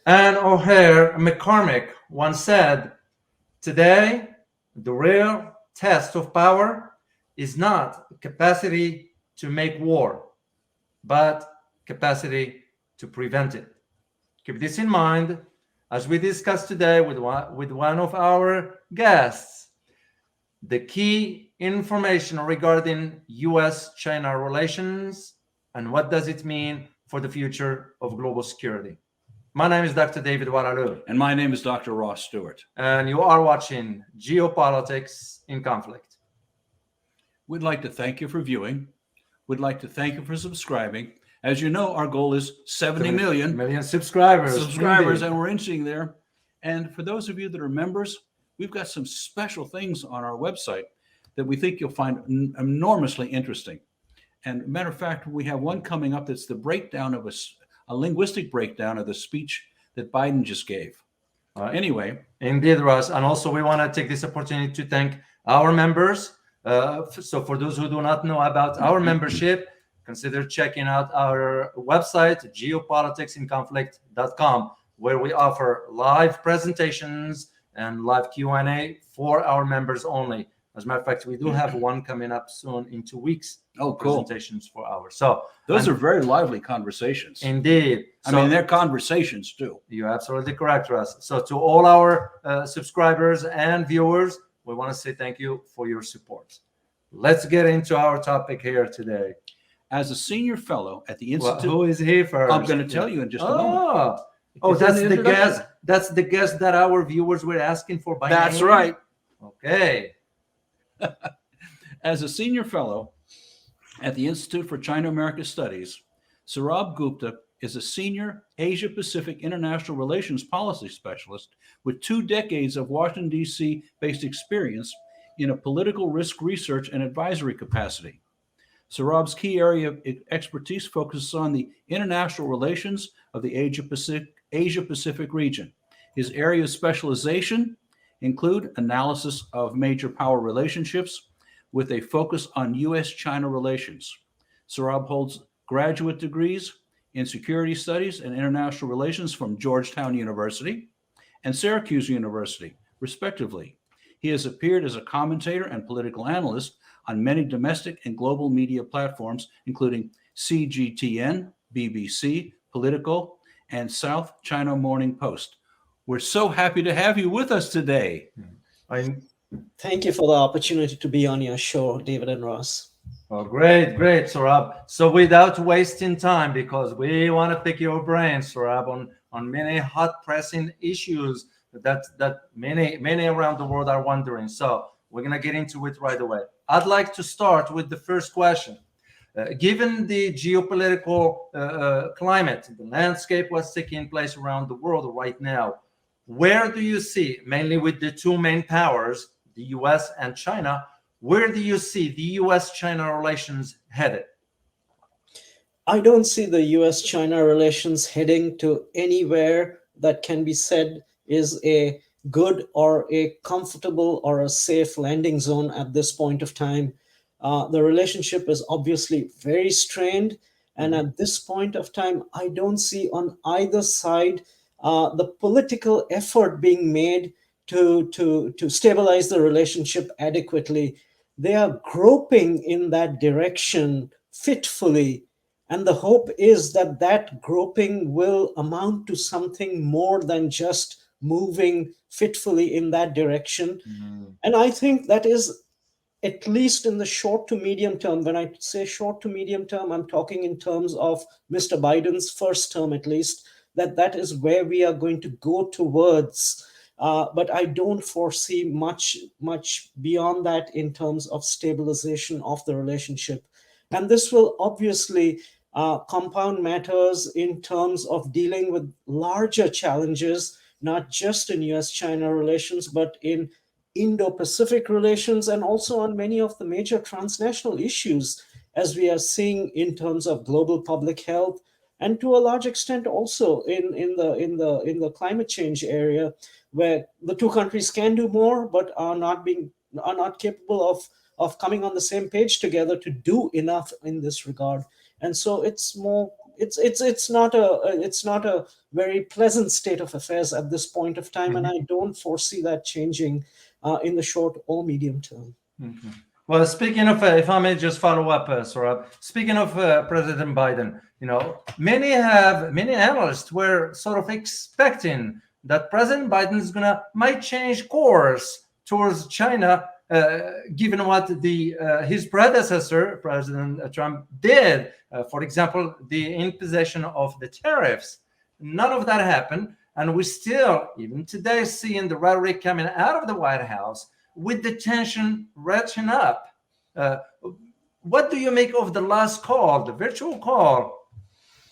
And O'Hare McCormick once said, today, the real test of power is not capacity to make war, but capacity to prevent it. Keep this in mind as we discuss today with one of our guests the key information regarding US-China relations and what does it mean for the future of global security. My name is Dr. David Oualaalou. And my name is Dr. Ross Stewart. And you are watching Geopolitics in Conflict. We'd like to thank you for viewing. We'd like to thank you for subscribing. As you know, our goal is 70 million subscribers. Indeed. And we're inching there. And for those of you that are members, we've got some special things on our website that we think you'll find enormously interesting. And matter of fact, we have one coming up that's the breakdown of a linguistic breakdown of the speech that Biden just gave. Anyway. Indeed, Russ. And also we want to take this opportunity to thank our members. So for those who do not know about our membership, consider checking out our website, geopoliticsinconflict.com, where we offer live presentations and live Q&A for our members only. As a matter of fact, we do have one coming up soon in 2 weeks. Oh, cool. Presentations for hours. So those are very lively conversations. Indeed. I mean, they're conversations too. You're absolutely correct, Russ. So to all our subscribers and viewers, we want to say thank you for your support. Let's get into our topic here today. As a senior fellow at the Institute. Well, who is he first? I'm going to tell you in just a moment. Oh, that's the guest. That's the guest that our viewers were asking for by That's name? right. Okay. As a senior fellow at the Institute for China-America Studies, Sourabh Gupta is a senior Asia-Pacific international relations policy specialist with 2 decades of Washington, D.C. based experience in a political risk research and advisory capacity. Sourabh's key area of expertise focuses on the international relations of the Asia-Pacific region. His area of specialization include analysis of major power relationships with a focus on U.S.-China relations. Sourabh holds graduate degrees in security studies and international relations from Georgetown University and Syracuse University, respectively. He has appeared as a commentator and political analyst on many domestic and global media platforms, including CGTN, BBC, Politico, and South China Morning Post. We're so happy to have you with us today. Thank you for the opportunity to be on your show, David and Ross. Oh, great, Sourabh. So without wasting time, because we want to pick your brain, Sourabh, on many hot pressing issues that many around the world are wondering. So we're going to get into it right away. I'd like to start with the first question. Given the geopolitical climate, the landscape what's taking place around the world right now, where do you see, mainly with the 2 main powers, the US and China, where do you see the US-China relations headed? I don't see the US-China relations heading to anywhere that can be said is a good or a comfortable or a safe landing zone at this point of time. The relationship is obviously very strained. And at this point of time, I don't see on either side the political effort being made to stabilize the relationship adequately. They are groping in that direction fitfully. And the hope is that that groping will amount to something more than just moving fitfully in that direction. And I think that is, at least in the short to medium term, when I say short to medium term, I'm talking in terms of Mr. Biden's first term, at least, that is where we are going to go towards. But I don't foresee much beyond that in terms of stabilization of the relationship. And this will obviously compound matters in terms of dealing with larger challenges, not just in US-China relations, but in Indo-Pacific relations, and also on many of the major transnational issues, as we are seeing in terms of global public health, and to a large extent also in the climate change area, where the 2 countries can do more, but are not capable of coming on the same page together to do enough in this regard. And so it's it's not a very pleasant state of affairs at this point of time, and I don't foresee that changing in the short or medium term. Well, speaking of, if I may just follow up, Saurabh, speaking of President Biden, many analysts were sort of expecting that President Biden is might change course towards China, given what his predecessor, President Trump, did. For example, the imposition of the tariffs. None of that happened, and we still, even today, seeing the rhetoric coming out of the White House with the tension ratcheting up. What do you make of the last call, the virtual call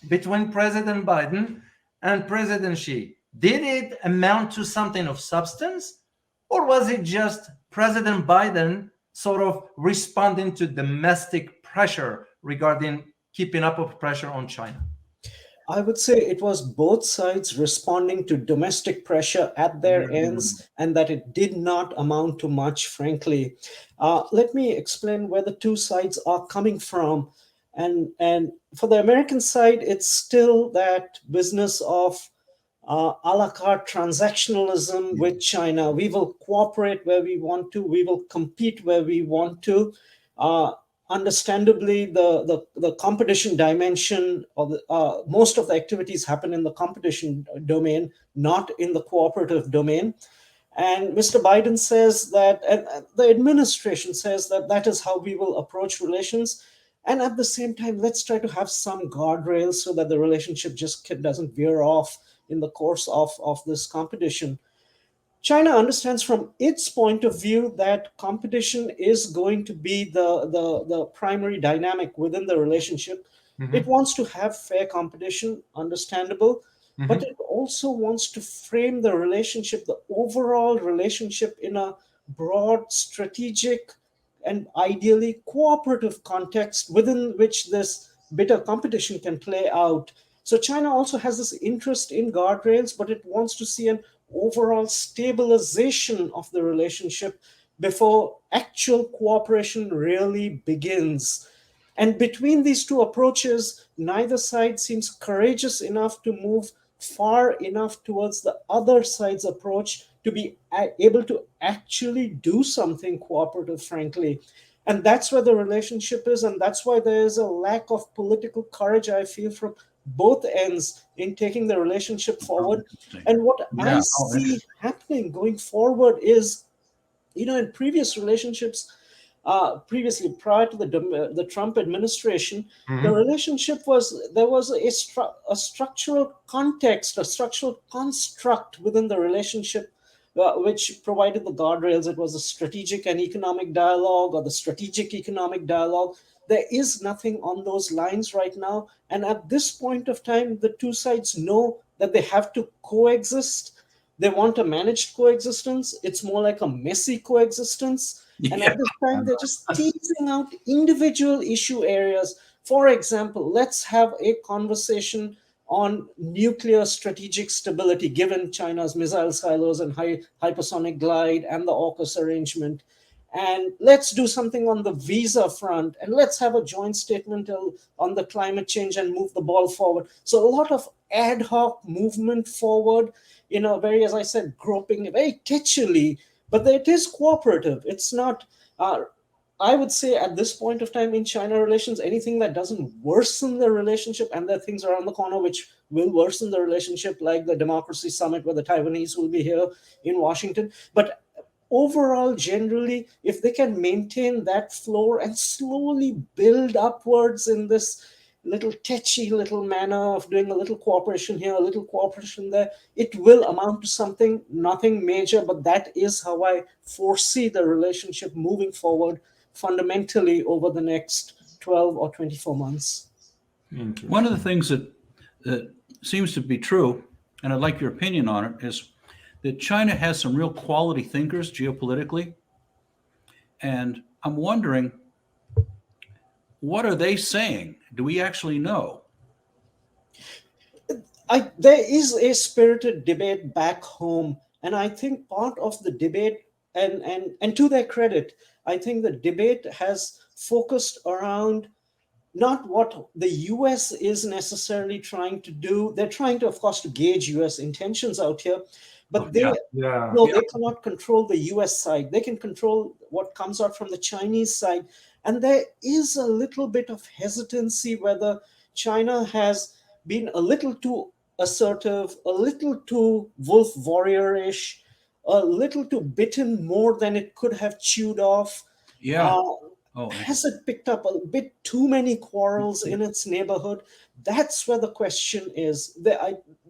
between President Biden and President Xi? Did it amount to something of substance, or was it just President Biden sort of responding to domestic pressure regarding keeping up of pressure on China? I would say it was both sides responding to domestic pressure at their ends, and that it did not amount to much, frankly. Let me explain where the two sides are coming from. And for the American side, it's still that business of a la carte transactionalism with China. We will cooperate where we want to. We will compete where we want to. Understandably, the competition dimension, or most of the activities happen in the competition domain, not in the cooperative domain. And Mr. Biden says that, and the administration says that that is how we will approach relations. And at the same time, let's try to have some guardrails so that the relationship just doesn't veer off in the course of this competition. China understands from its point of view that competition is going to be the primary dynamic within the relationship. It wants to have fair competition, understandable, but it also wants to frame the relationship, the overall relationship, in a broad, strategic, and ideally cooperative context within which this bitter competition can play out. So China also has this interest in guardrails, but it wants to see an overall stabilization of the relationship before actual cooperation really begins. And between these two approaches, neither side seems courageous enough to move far enough towards the other side's approach to be able to actually do something cooperative, frankly. And that's where the relationship is, and that's why there is a lack of political courage, I feel, from both ends in taking the relationship forward. And what I see happening going forward is, in previous relationships, previously prior to the Trump administration, the relationship there was a structural context, a structural construct within the relationship, which provided the guardrails. It was a strategic and economic dialogue, or the strategic economic dialogue. There is nothing on those lines right now. And at this point of time, the two sides know that they have to coexist. They want a managed coexistence. It's more like a messy coexistence. And at this time, they're just teasing out individual issue areas. For example, let's have a conversation on nuclear strategic stability, given China's missile silos and hypersonic glide and the AUKUS arrangement. And let's do something on the visa front, and let's have a joint statement on the climate change and move the ball forward. So a lot of ad hoc movement forward, very, as I said, groping very titularly, but it is cooperative. It's not, I would say at this point of time in China relations, anything that doesn't worsen the relationship, and there are things around the corner which will worsen the relationship, like the Democracy Summit, where the Taiwanese will be here in Washington. But overall, generally, if they can maintain that floor and slowly build upwards in this little tetchy little manner of doing a little cooperation here, a little cooperation there, it will amount to something, nothing major, but that is how I foresee the relationship moving forward fundamentally over the next 12 or 24 months. One of the things that seems to be true, and I'd like your opinion on it, is that China has some real quality thinkers geopolitically. And I'm wondering, what are they saying? Do we actually know? There is a spirited debate back home. And I think part of the debate, and to their credit, I think the debate has focused around not what the US is necessarily trying to do. They're trying to, of course, to gauge US intentions out here, Oh, but yeah. Yeah. no, they cannot control the US side. They can control what comes out from the Chinese side. And there is a little bit of hesitancy whether China has been a little too assertive, a little too wolf warrior-ish, a little too bitten more than it could have chewed off. Yeah. Uh, Oh, has it picked up a bit too many quarrels in its neighborhood? That's where the question is.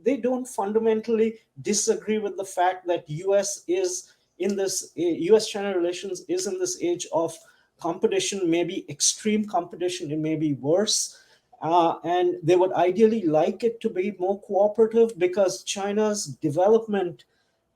They don't fundamentally disagree with the fact that US is in this US-China relations is in this age of competition, maybe extreme competition, it may be worse. And they would ideally like it to be more cooperative because China's development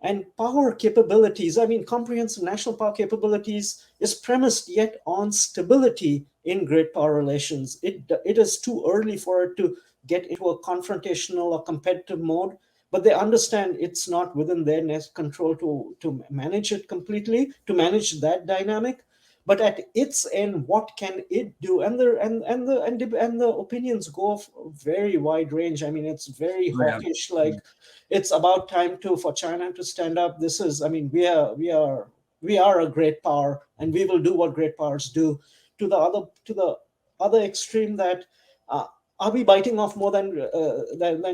and power capabilities, I mean, comprehensive national power capabilities, is premised yet on stability in great power relations. It is too early for it to get into a confrontational or competitive mode, but they understand it's not within their control to manage it completely, to manage that dynamic. But at its end, what can it do? And the opinions go of a very wide range. I mean, it's very yeah. hawkish, like it's about time to for China to stand up. This is, I mean, we are a great power, and we will do what great powers do. To the other extreme, that uh, are we biting off more than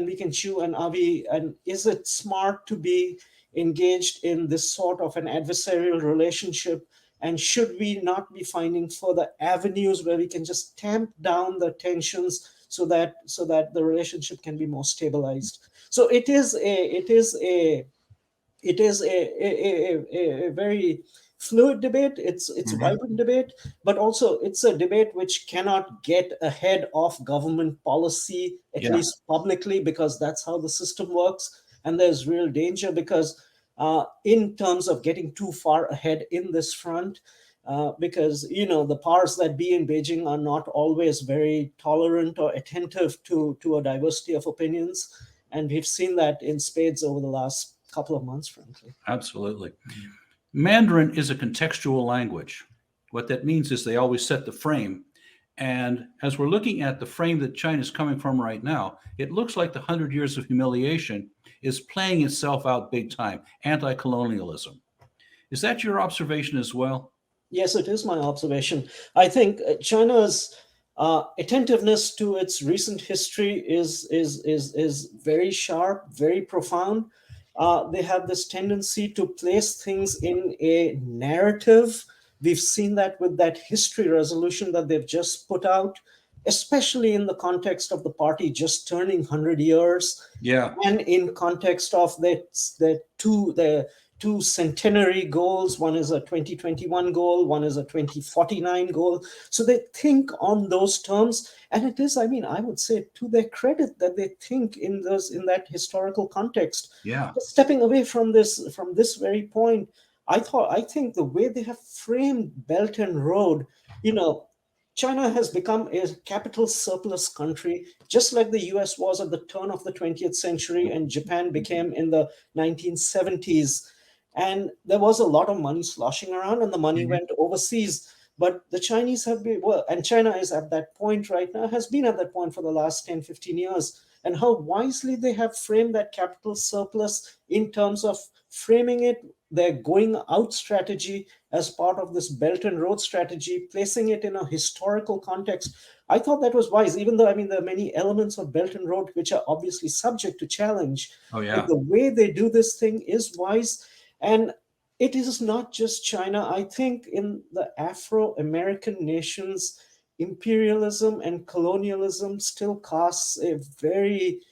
we can chew, and is it smart to be engaged in this sort of an adversarial relationship? And should we not be finding further avenues where we can just tamp down the tensions so that the relationship can be more stabilized? So it is a very fluid debate. It's a Mhm. vibrant debate, but also it's a debate which cannot get ahead of government policy, at Yeah. least publicly, because that's how the system works. And there's real danger because, in terms of getting too far ahead in this front, because the powers that be in Beijing are not always very tolerant or attentive to a diversity of opinions, and we've seen that in spades over the last couple of months, frankly. Absolutely. Mandarin is a contextual language. What that means is they always set the frame. And as we're looking at the frame that China is coming from right now, it looks like the 100 years of humiliation is playing itself out big time, anti colonialism. Is that your observation as well? Yes, it is my observation. I think China's attentiveness to its recent history is very sharp, very profound. They have this tendency to place things in a narrative. We've seen that with that history resolution that they've just put out, especially in the context of the party just turning 100 years, Yeah. and in context of the two centenary goals. One is a 2021 goal, one is a 2049 goal. So they think on those terms, and it is, I mean, I would say to their credit that they think in that historical context. Yeah. But stepping away from this very point, I think the way they have framed Belt and Road, you know, China has become a capital surplus country, just like the US was at the turn of the 20th century and Japan became in the 1970s. And there was a lot of money sloshing around, and the money Mhm. went overseas. But the Chinese have been, well, and China is at that point right now, has been at that point for the last 10, 15 years. And how wisely they have framed that capital surplus in terms of framing it, their going out strategy as part of this Belt and Road strategy, placing it in a historical context. I thought that was wise, even though, I mean, there are many elements of Belt and Road which are obviously subject to challenge. Oh, But yeah. the way they do this thing is wise. And it is not just China. I think in the Afro American nations, imperialism and colonialism still casts a very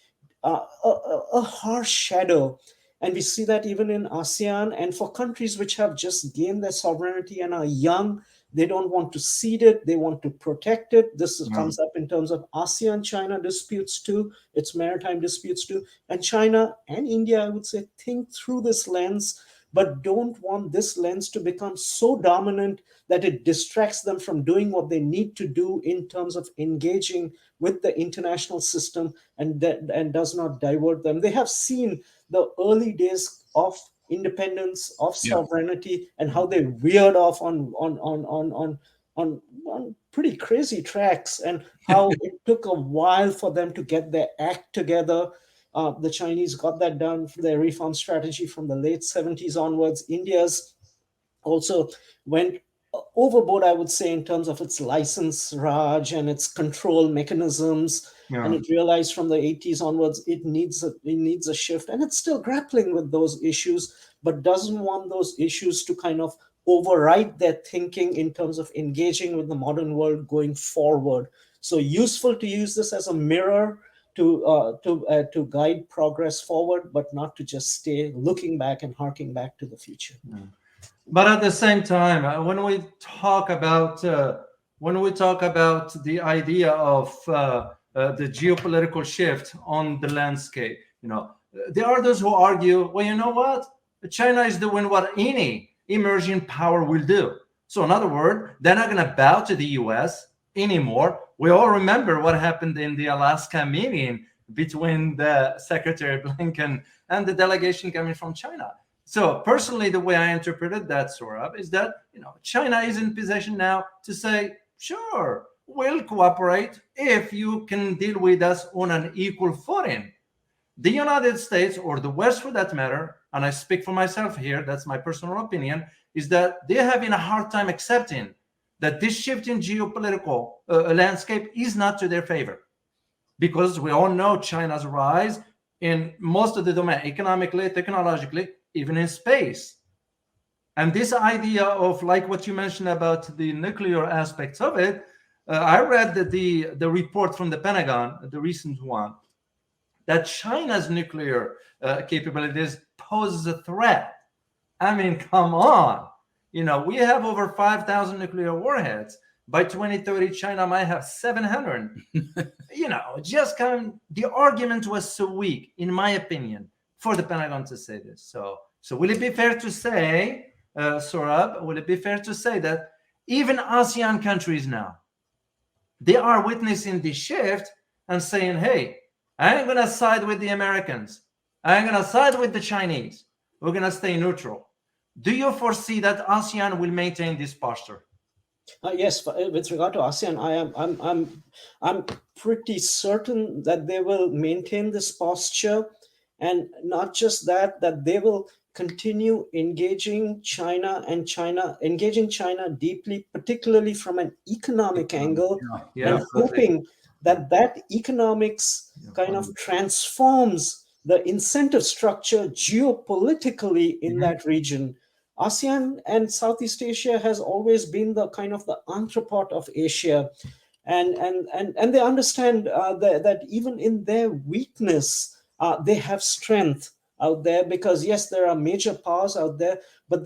a harsh shadow. And we see that even in ASEAN, and for countries which have just gained their sovereignty and are young, they don't want to cede it, they want to protect it. This Mm. comes up in terms of ASEAN China disputes too, its maritime disputes too. And China and India, I would say, think through this lens, but don't want this lens to become so dominant that it distracts them from doing what they need to do in terms of engaging with the international system, and does not divert them. They have seen the early days of independence, of Yeah. sovereignty, and how they veered off on pretty crazy tracks, and how it took a while for them to get their act together. The Chinese got that done for their reform strategy from the late 70s onwards. India's also went overboard, I would say, in terms of its license Raj and its control mechanisms. And Yeah. it realized from the 80s onwards it needs a shift, and it's still grappling with those issues, but doesn't want those issues to kind of override their thinking in terms of engaging with the modern world going forward. So useful to use this as a mirror to guide progress forward, but not to just stay looking back and harking back to the future. But at the same time, when we talk about the idea of the geopolitical shift on the landscape, there are those who argue, well, you know what? China is doing what any emerging power will do. So, in other words, they're not going to bow to the U.S. anymore. We all remember what happened in the Alaska meeting between the Secretary Blinken and the delegation coming from China. So personally, the way I interpreted that, Saurabh, is that China is in position now to say, sure, we'll cooperate if you can deal with us on an equal footing. The United States, or the West for that matter, and I speak for myself here, that's my personal opinion, is that they're having a hard time accepting that this shift in geopolitical landscape is not to their favor. Because we all know China's rise in most of the domain, economically, technologically, even in space. And this idea of, like what you mentioned about the nuclear aspects of it, I read that the report from the Pentagon, the recent one, that China's nuclear capabilities poses a threat. I mean, come on. We have over 5,000 nuclear warheads. By 2030, China might have 700. Just the argument was so weak, in my opinion, for the Pentagon to say this. So will it be fair to say, Saurabh, will it be fair to say that even ASEAN countries now, they are witnessing the shift and saying, hey, I ain't going to side with the Americans. I ain't going to side with the Chinese. We're going to stay neutral. Do you foresee that ASEAN will maintain this posture? Yes, with regard to ASEAN, I'm pretty certain that they will maintain this posture, and not just that they will continue engaging China engaging China deeply, particularly from an economic angle, Yeah, and hoping that economics kind of transforms the incentive structure geopolitically in that region. ASEAN and Southeast Asia has always been the kind of the entrepot of Asia, and they understand that even in their weakness, they have strength out there, because yes, there are major powers out there, but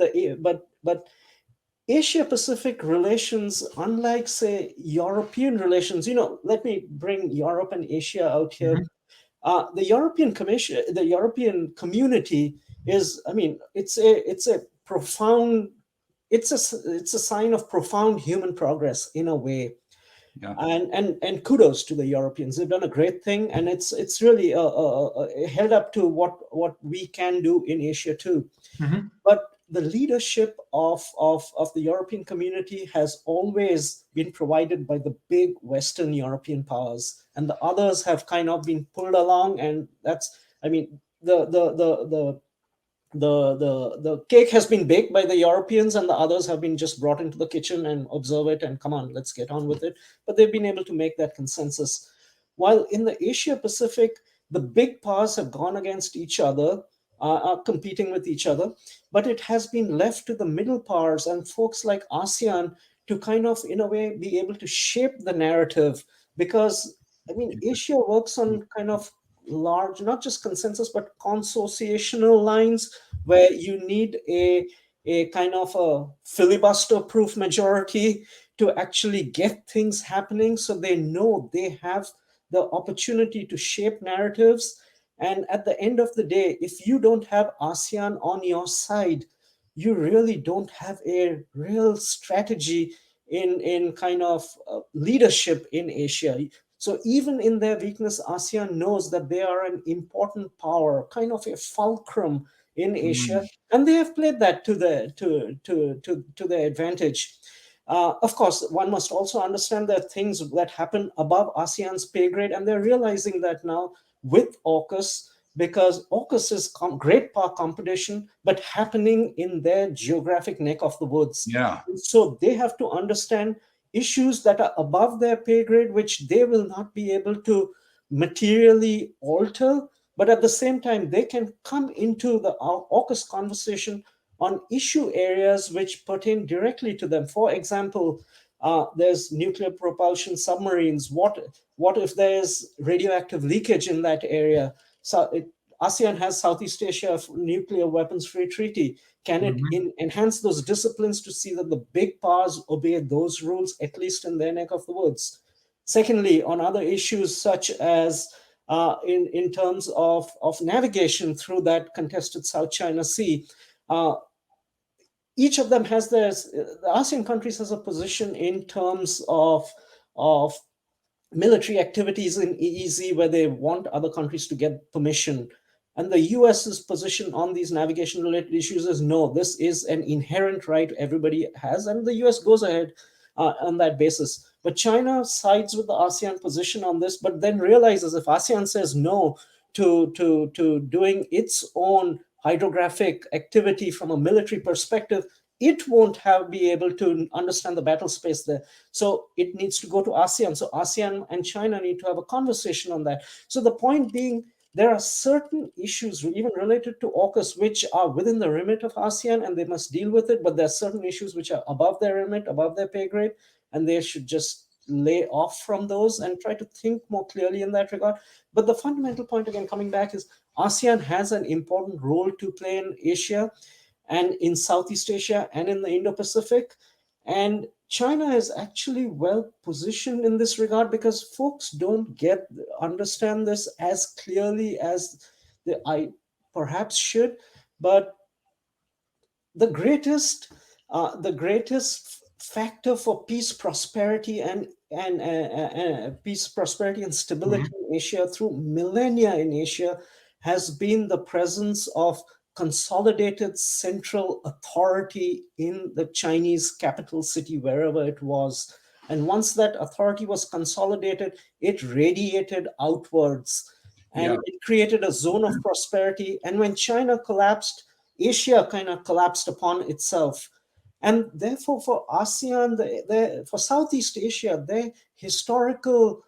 Asia Pacific relations, unlike say European relations, let me bring Europe and Asia out here. The European community is, I mean, it's a profound, it's a sign of profound human progress in a way. Yeah. And kudos to the Europeans. They've done a great thing, and it's really held up to what we can do in Asia too. But the leadership of the European community has always been provided by the big Western European powers, and the others have kind of been pulled along. And that's, I mean, the cake has been baked by the Europeans, and the others have been just brought into the kitchen and observe it and come on, let's get on with it. But they've been able to make that consensus. While in the Asia Pacific, the big powers have gone against each other, are competing with each other, but it has been left to the middle powers and folks like ASEAN to kind of, in a way, be able to shape the narrative. Because, I mean, Asia works on kind of large, not just consensus, but consociational lines, where you need a kind of a filibuster proof majority to actually get things happening, so they know they have the opportunity to shape narratives. And at the end of the day, if you don't have ASEAN on your side, you really don't have a real strategy in kind of leadership in Asia. So even in their weakness, ASEAN knows that they are an important power, kind of a fulcrum in Asia, and they have played that to their advantage. Of course, one must also understand that things that happen above ASEAN's pay grade, and they're realizing that now with AUKUS, because AUKUS is great power competition, but happening in their geographic neck of the woods. Yeah. So they have to understand issues that are above their pay grade, which they will not be able to materially alter, but at the same time, they can come into the AUKUS conversation on issue areas which pertain directly to them. For example, there's nuclear propulsion submarines. What if there's radioactive leakage in that area? So ASEAN has Southeast Asia nuclear weapons free treaty. Can it enhance those disciplines to see that the big powers obey those rules, at least in their neck of the woods? Secondly, on other issues such as in terms of navigation through that contested South China Sea, each of them has the ASEAN countries has a position in terms of military activities in EEZ where they want other countries to get permission. And the US's position on these navigation related issues is no, this is an inherent right everybody has, and the US goes ahead on that basis. But China sides with the ASEAN position on this, but then realizes if ASEAN says no to doing its own hydrographic activity from a military perspective, it won't be able to understand the battle space there. So it needs to go to ASEAN. So ASEAN and China need to have a conversation on that. So the point being, there are certain issues, even related to AUKUS, which are within the remit of ASEAN and they must deal with it. But there are certain issues which are above their remit, above their pay grade, and they should just lay off from those and try to think more clearly in that regard. But the fundamental point, again, coming back, is ASEAN has an important role to play in Asia and in Southeast Asia and in the Indo-Pacific. And China is actually well positioned in this regard because folks don't understand this as clearly as I perhaps should. But the greatest factor for peace, prosperity, and peace, prosperity, and stability in Asia through millennia in Asia has been the presence of consolidated central authority in the Chinese capital city, wherever it was. And once that authority was consolidated, it radiated outwards and it created a zone of prosperity. And when China collapsed, Asia kind of collapsed upon itself. And therefore, for ASEAN, for Southeast Asia, their historical,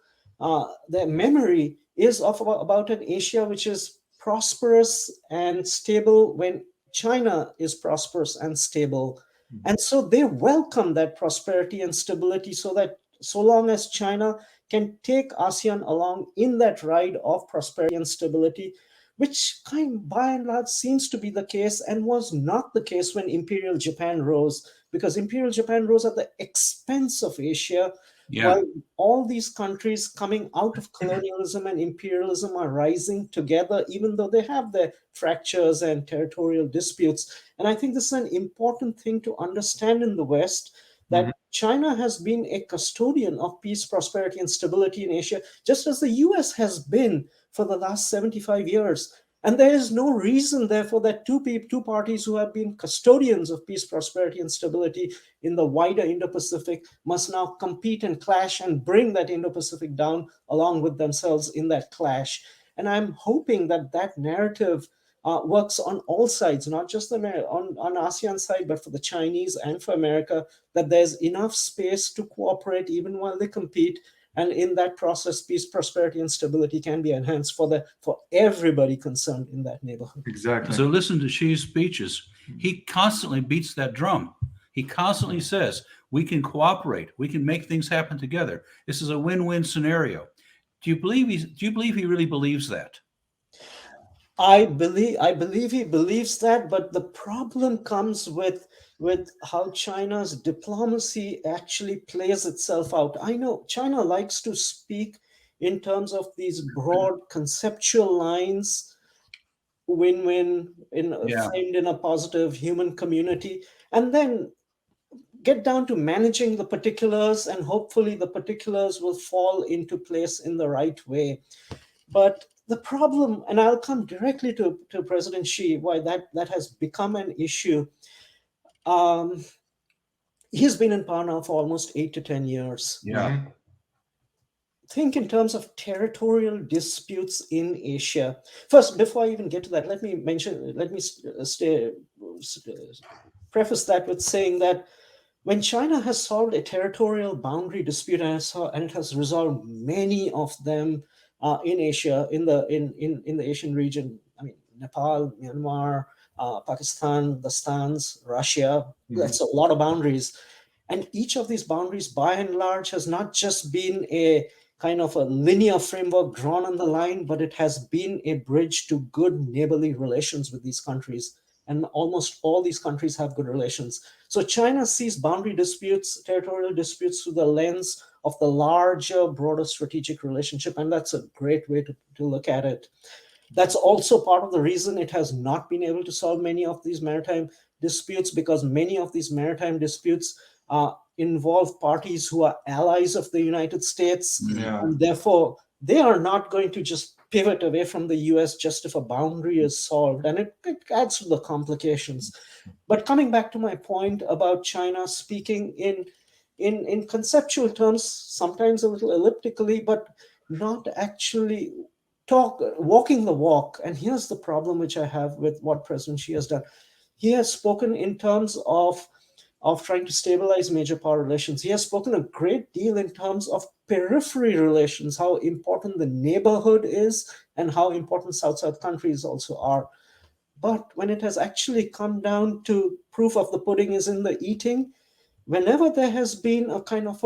their memory is of about an Asia which is prosperous and stable when China is prosperous and stable. And so they welcome that prosperity and stability so that so long as China can take ASEAN along in that ride of prosperity and stability, which by and large seems to be the case and was not the case when Imperial Japan rose, because Imperial Japan rose at the expense of Asia. While all these countries coming out of colonialism and imperialism are rising together, even though they have their fractures and territorial disputes. And I think this is an important thing to understand in the West, that China has been a custodian of peace, prosperity, and stability in Asia, just as the US has been for the last 75 years. And there is no reason, therefore, that two parties who have been custodians of peace, prosperity, and stability in the wider Indo-Pacific must now compete and clash and bring that Indo-Pacific down along with themselves in that clash. And I'm hoping that that narrative works on all sides, not just on ASEAN side, but for the Chinese and for America, that there's enough space to cooperate even while they compete. And in that process, peace, prosperity, and stability can be enhanced for everybody concerned in that neighborhood. Exactly. So listen to Xi's speeches. He constantly beats that drum. He constantly says, we can cooperate. We can make things happen together. This is a win-win scenario. Do you believe he really believes that? I believe he believes that, but the problem comes with how China's diplomacy actually plays itself out. I know China likes to speak in terms of these broad conceptual lines, win-win, find in a positive human community, and then get down to managing the particulars, and hopefully the particulars will fall into place in the right way. But the problem, and I'll come directly to President Xi, why that has become an issue, He's been in power now for almost 8 to 10 years. Yeah. Think in terms of territorial disputes in Asia. First, before I even get to that, let me preface that with saying that when China has solved a territorial boundary dispute, and it has resolved many of them in Asia, in the Asian region, I mean, Nepal, Myanmar, Pakistan, the Stans, Russia, that's a lot of boundaries. And each of these boundaries, by and large, has not just been a kind of a linear framework drawn on the line, but it has been a bridge to good neighborly relations with these countries. And almost all these countries have good relations. So China sees boundary disputes, territorial disputes, through the lens of the larger, broader strategic relationship. And that's a great way to look at it. That's also part of the reason it has not been able to solve many of these maritime disputes, because many of these maritime disputes involve parties who are allies of the United States. Yeah. And therefore, they are not going to just pivot away from the US just if a boundary is solved. And it adds to the complications. But coming back to my point about China speaking in conceptual terms, sometimes a little elliptically, but not actually walking the walk. And here's the problem which I have with what President Xi has done. He has spoken in terms of trying to stabilize major power relations. He has spoken a great deal in terms of periphery relations, how important the neighborhood is and how important South-South countries also are. But when it has actually come down to proof of the pudding is in the eating, whenever there has been a kind of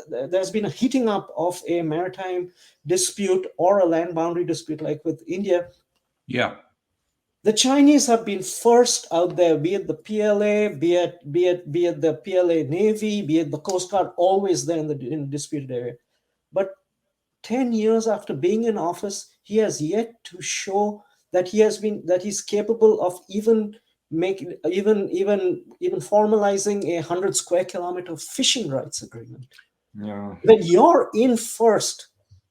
there's been a heating up of a maritime dispute or a land boundary dispute, like with India, Yeah. the Chinese have been first out there, be it the PLA, be it the PLA Navy, be it the Coast Guard, always there in the disputed area. But 10 years after being in office, he has yet to show that he's capable of even formalizing a 100 square kilometer fishing rights agreement. Yeah. When you're in first,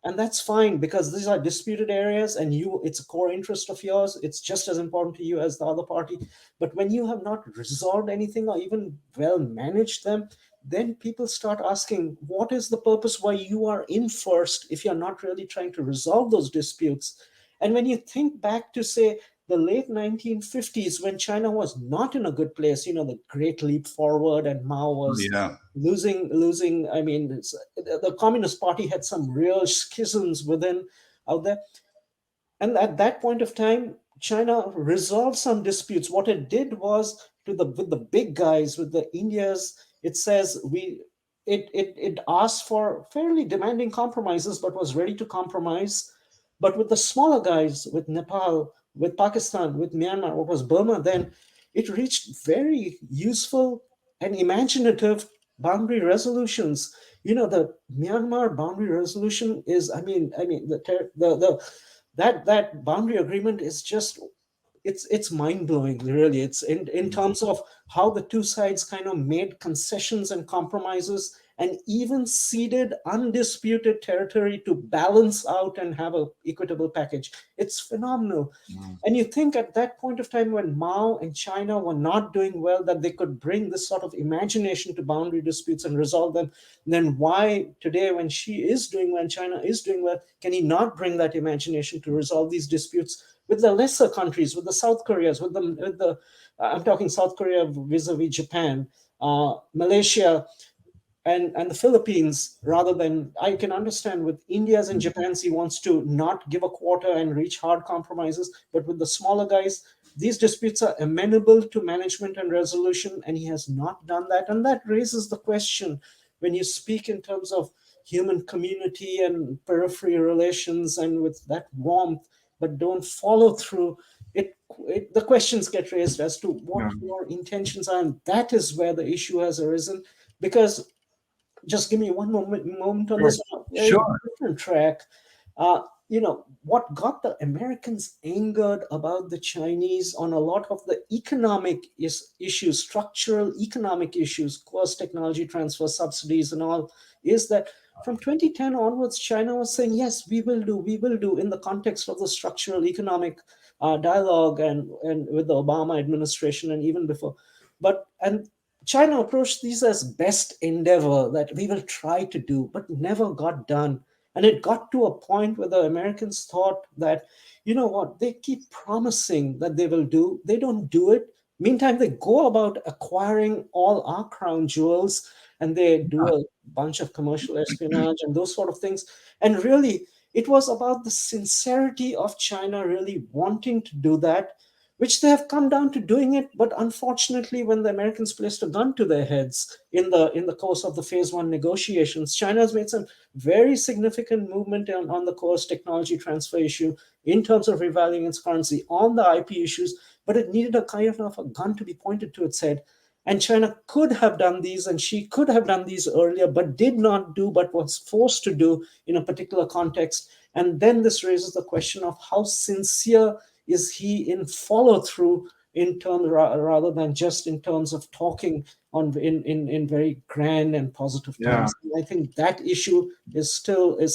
and that's fine, because these are disputed areas and it's a core interest of yours, it's just as important to you as the other party. But when you have not resolved anything or even well managed them, then people start asking, what is the purpose why you are in first if you're not really trying to resolve those disputes? And when you think back to, say, the late 1950s, when China was not in a good place, the Great Leap Forward, and Mao was losing. I mean, the Communist Party had some real schisms within out there. And at that point of time, China resolved some disputes. What it did was, with the big guys, with the Indias, it says it asked for fairly demanding compromises, but was ready to compromise. But with the smaller guys, with Nepal, with Pakistan, with Myanmar, what was Burma then, it reached very useful and imaginative boundary resolutions. The Myanmar boundary resolution is, that boundary agreement is just, it's mind-blowing, really. It's in terms of how the two sides kind of made concessions and compromises and even ceded undisputed territory to balance out and have a equitable package. It's phenomenal. And you think at that point of time, when Mao and China were not doing well, that they could bring this sort of imagination to boundary disputes and resolve them. Then why today, when Xi is doing well and China is doing well, can he not bring that imagination to resolve these disputes with the lesser countries, with the South Koreas, with the I'm talking South Korea vis-a-vis Japan, Malaysia, and the Philippines, rather than, I can understand with India's and Japan's, he wants to not give a quarter and reach hard compromises. But with the smaller guys, these disputes are amenable to management and resolution, and he has not done that. And that raises the question, when you speak in terms of human community and periphery relations and with that warmth, but don't follow through, the questions get raised as to what your intentions are. And that is where the issue has arisen. Because, just give me one moment on this different track. What got the Americans angered about the Chinese on a lot of the economic issues, structural economic issues, course technology transfer, subsidies and all, is that from 2010 onwards, China was saying, yes, we will do, in the context of the structural economic dialogue and with the Obama administration and even before. And China approached these as best endeavor that we will try to do, but never got done. And it got to a point where the Americans thought that, you know what, they keep promising that they will do, they don't do it. Meantime, they go about acquiring all our crown jewels, and they do a bunch of commercial espionage and those sort of things. And really, it was about the sincerity of China really wanting to do that, which they have come down to doing it. But unfortunately, when the Americans placed a gun to their heads in the course of the phase one negotiations, China has made some very significant movement on the course technology transfer issue in terms of revaluing its currency, on the IP issues, but it needed a kind of a gun to be pointed to its head. And China could have done these, and Xi could have done these earlier, but did not do, but was forced to do in a particular context. And then this raises the question of how sincere is he in follow through in terms rather than just in terms of talking on in very grand and positive terms. I think that issue is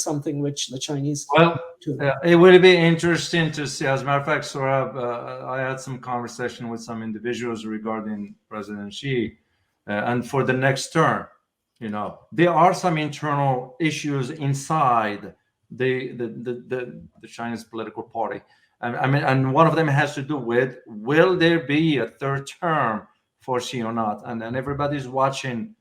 something which the Chinese it will be interesting to see. As a matter of fact, Saurabh, I had some conversation with some individuals regarding President Xi, and for the next term, you know, there are some internal issues inside the Chinese political party. I mean, and one of them has to do with, will there be a third term for Xi or not? And everybody's watching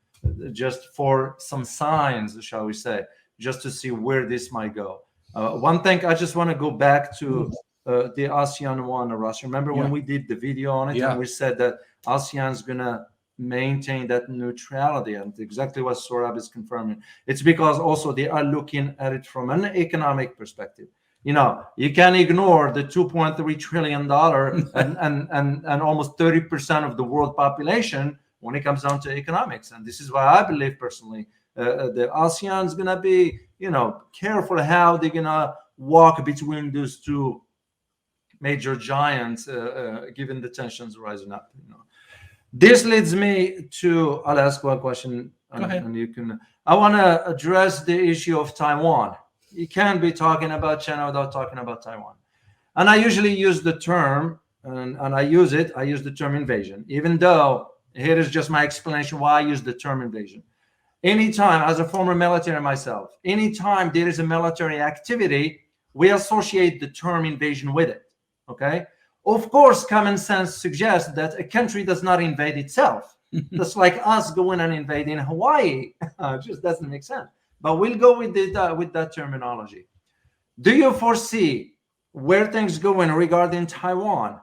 just for some signs, shall we say, just to see where this might go. One thing, I just want to go back to the ASEAN one, Russ. Remember when we did the video on it, and we said that ASEAN's going to maintain that neutrality, and exactly what Saurabh is confirming. It's because also they are looking at it from an economic perspective. You know, you can't ignore the $2.3 trillion and almost 30% of the world population when it comes down to economics. And this is why I believe personally the ASEAN is going to be, you know, careful how they're going to walk between those two major giants, given the tensions rising up. You know, this leads me to, I'll ask one question, and you can. I want to address the issue of Taiwan. You can't be talking about China without talking about Taiwan. And I usually use the term, and I use the term invasion, even though here is just my explanation why I use the term invasion. Anytime, as a former military myself, anytime there is a military activity, we associate the term invasion with it, okay? Of course, common sense suggests that a country does not invade itself. That's like us going and invading Hawaii. It just doesn't make sense. But we'll go with that terminology. Do you foresee where things going regarding Taiwan,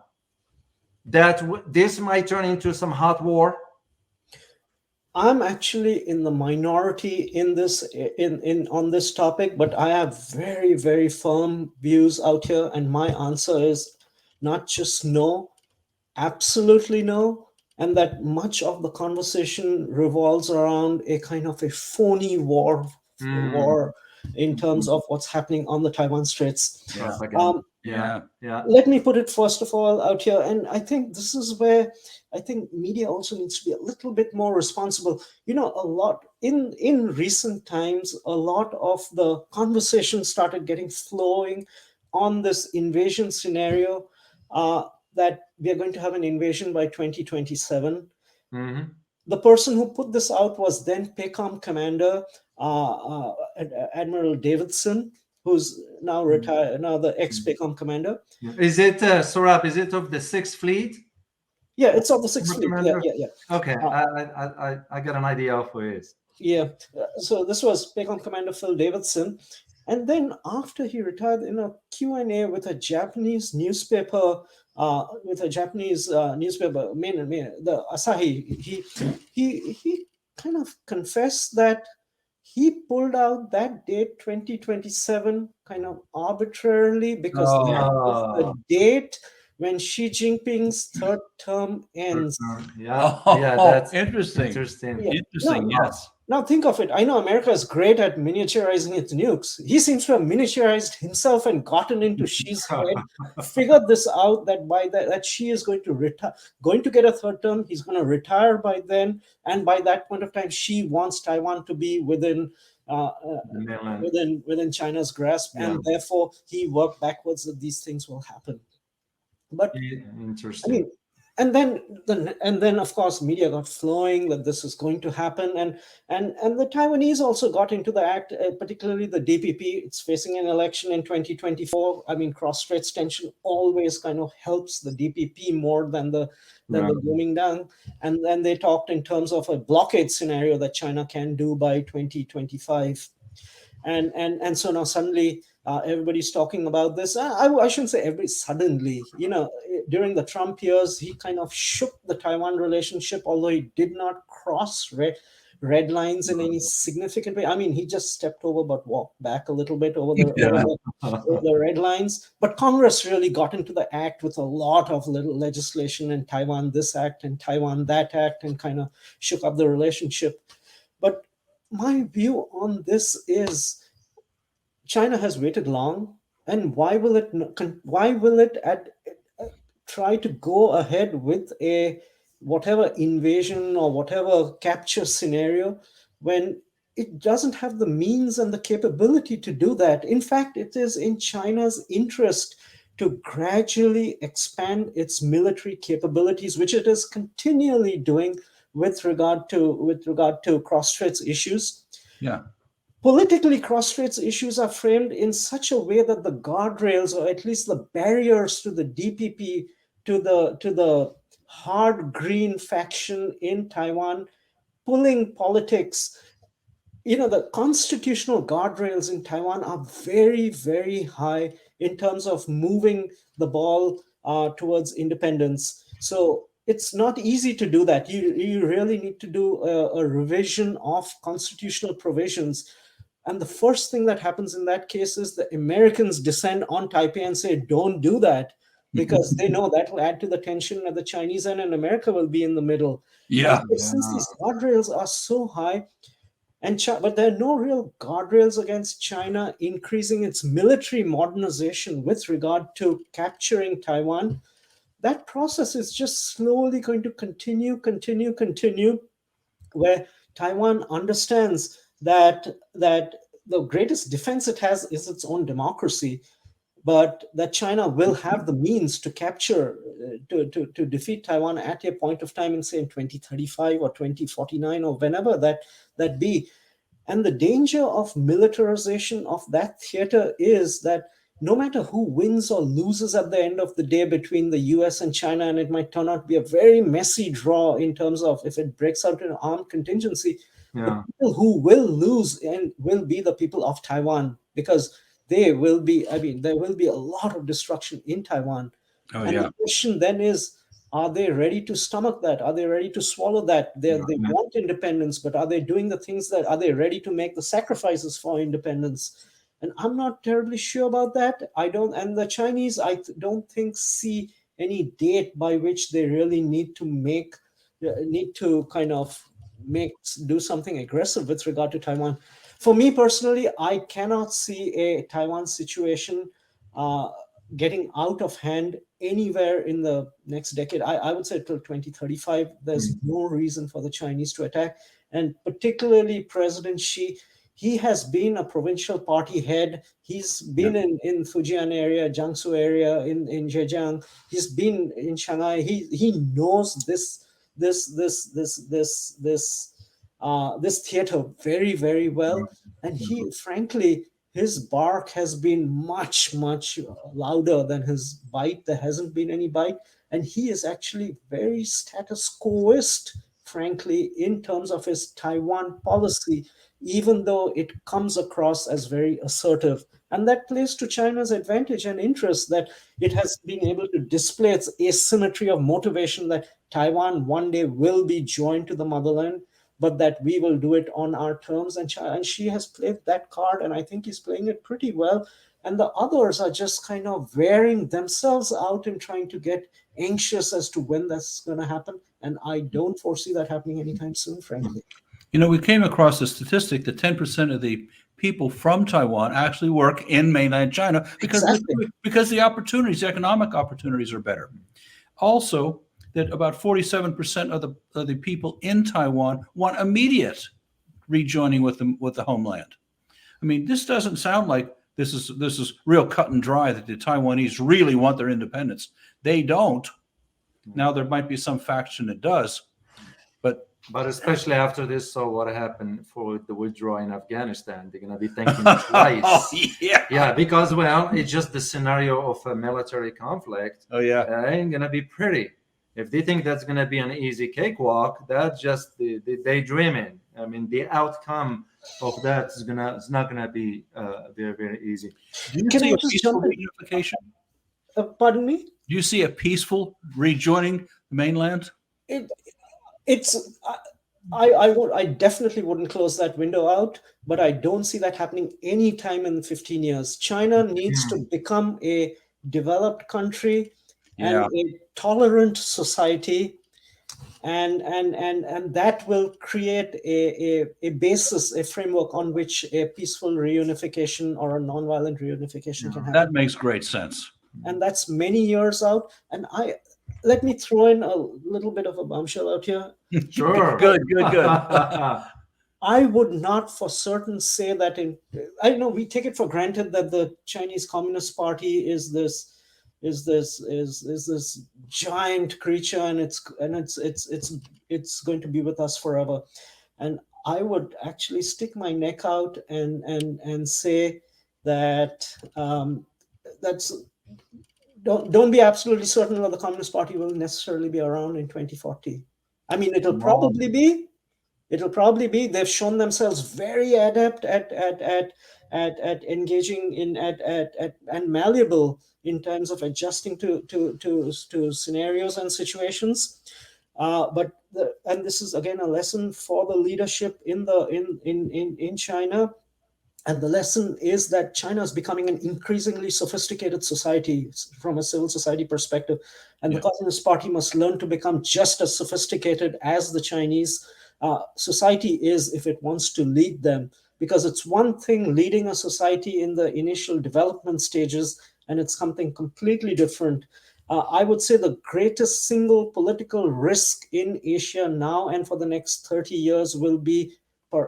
that this might turn into some hot war? I'm actually in the minority in this on this topic, but I have very, very firm views out here, and my answer is not just no, absolutely no. And that much of the conversation revolves around a kind of a phony war in terms of what's happening on the Taiwan Straits. Let me put it first of all out here, and I think this is where I think media also needs to be a little bit more responsible. You know, a lot in recent times, a lot of the conversation started getting flowing on this invasion scenario, that we are going to have an invasion by 2027. The person who put this out was then PACOM commander Admiral Davidson, who's now retired, now the ex-PACOM commander. Is it, Saurabh, is it of the 6th Fleet? Yeah, it's of the 6th Fleet. Yeah. Okay, I got an idea of who it is. Yeah, so this was PACOM commander Phil Davidson. And then after he retired, in a Q&A with a Japanese newspaper, the Asahi, he kind of confessed that he pulled out that date 2027 kind of arbitrarily, because that is the date when Xi Jinping's third term ends. That's interesting. Yes. Now think of it. I know America is great at miniaturizing its nukes. He seems to have miniaturized himself and gotten into Xi's head, figured this out, that Xi is going to retire, going to get a third term. He's going to retire by then, and by that point of time, Xi wants Taiwan to be within China's grasp, and therefore he worked backwards that these things will happen. But interesting. I mean, and then of course media got flowing that this is going to happen, and the Taiwanese also got into the act, particularly the DPP. It's facing an election in 2024. I mean, cross-strait tension always kind of helps the DPP more than the booming down. And then they talked in terms of a blockade scenario that China can do by 2025. And so now suddenly everybody's talking about this. I shouldn't say everybody suddenly. During the Trump years, he kind of shook the Taiwan relationship, although he did not cross red lines in any significant way. I mean, he just stepped over but walked back a little bit over the red lines. But Congress really got into the act with a lot of little legislation, and Taiwan this act and Taiwan that act, and kind of shook up the relationship. But my view on this is China has waited long, and why will it try to go ahead with a whatever invasion or whatever capture scenario when it doesn't have the means and the capability to do that? In fact, it is in China's interest to gradually expand its military capabilities, which it is continually doing with regard to cross-strait issues. Yeah. Politically, cross-strait issues are framed in such a way that the guardrails, or at least the barriers to the DPP, to the hard green faction in Taiwan, pulling politics. The constitutional guardrails in Taiwan are very, very high in terms of moving the ball towards independence. So it's not easy to do that. You really need to do a revision of constitutional provisions. And the first thing that happens in that case is the Americans descend on Taipei and say, don't do that, because they know that will add to the tension at the Chinese end, and America will be in the middle. Since these guardrails are so high, but there are no real guardrails against China increasing its military modernization with regard to capturing Taiwan, that process is just slowly going to continue, where Taiwan understands that the greatest defense it has is its own democracy, but that China will have the means to capture, to defeat Taiwan at a point of time in, say, in 2035 or 2049 or whenever that be. And the danger of militarization of that theater is that no matter who wins or loses at the end of the day between the US and China, and it might turn out to be a very messy draw in terms of if it breaks out in an armed contingency, the people who will lose and will be the people of Taiwan, because there will be a lot of destruction in Taiwan. The question then is, are they ready to stomach that? Are they ready to swallow that? They want independence, but are they doing the things are they ready to make the sacrifices for independence? And I'm not terribly sure about that. And the Chinese, I don't think, see any date by which they really need to kind of do something aggressive with regard to Taiwan. For me personally, I cannot see a Taiwan situation getting out of hand anywhere in the next decade. I would say till 2035, there's no reason for the Chinese to attack. And particularly President Xi, he has been a provincial party head. He's been in Fujian area, Jiangsu area, in Zhejiang. He's been in Shanghai. He knows this theater very, very well. And frankly, his bark has been much, much louder than his bite. There hasn't been any bite. And he is actually very status quoist, frankly, in terms of his Taiwan policy, even though it comes across as very assertive. And that plays to China's advantage and interest, that it has been able to display its asymmetry of motivation, that Taiwan one day will be joined to the motherland, but that we will do it on our terms. And Xi has played that card, and I think he's playing it pretty well. And the others are just kind of wearing themselves out and trying to get anxious as to when that's going to happen. And I don't foresee that happening anytime soon, frankly. We came across a statistic that 10% of the people from Taiwan actually work in mainland China because the economic opportunities are better. Also, that about 47% of the people in Taiwan want immediate rejoining with the homeland. I mean, this doesn't sound like this is real cut and dry, that the Taiwanese really want their independence. They don't. Now, there might be some faction that does, but especially after this, so what happened for the withdrawal in Afghanistan? They're gonna be thinking twice. Yeah, because it's just the scenario of a military conflict. Oh yeah, Ain't gonna be pretty. If they think that's gonna be an easy cakewalk, that's just the daydreaming. I mean, the outcome of that is not gonna be very, very easy. do you Can see I a just peaceful jump in? reunification? Pardon me? Do you see a peaceful rejoining the mainland? It's I definitely wouldn't close that window out, but I don't see that happening anytime in 15 years. China needs to become a developed country and Yeah. a tolerant society, and that will create a basis, a framework on which a peaceful reunification or a nonviolent reunification can happen. That makes great sense. And that's many years out. And let me throw in a little bit of a bombshell out here. Sure. Good. I would not for certain say that I know we take it for granted that the Chinese Communist Party is this giant creature, and it's going to be with us forever. And I would actually stick my neck out and say that don't be absolutely certain that the Communist Party will necessarily be around in 2040. I mean, it'll probably be. They've shown themselves very adept at engaging in and malleable in terms of adjusting to scenarios and situations. And this is again a lesson for the leadership in China. And the lesson is that China is becoming an increasingly sophisticated society from a civil society perspective. And the Communist Party must learn to become just as sophisticated as the Chinese society is if it wants to lead them. Because it's one thing leading a society in the initial development stages, and it's something completely different. I would say the greatest single political risk in Asia now and for the next 30 years will be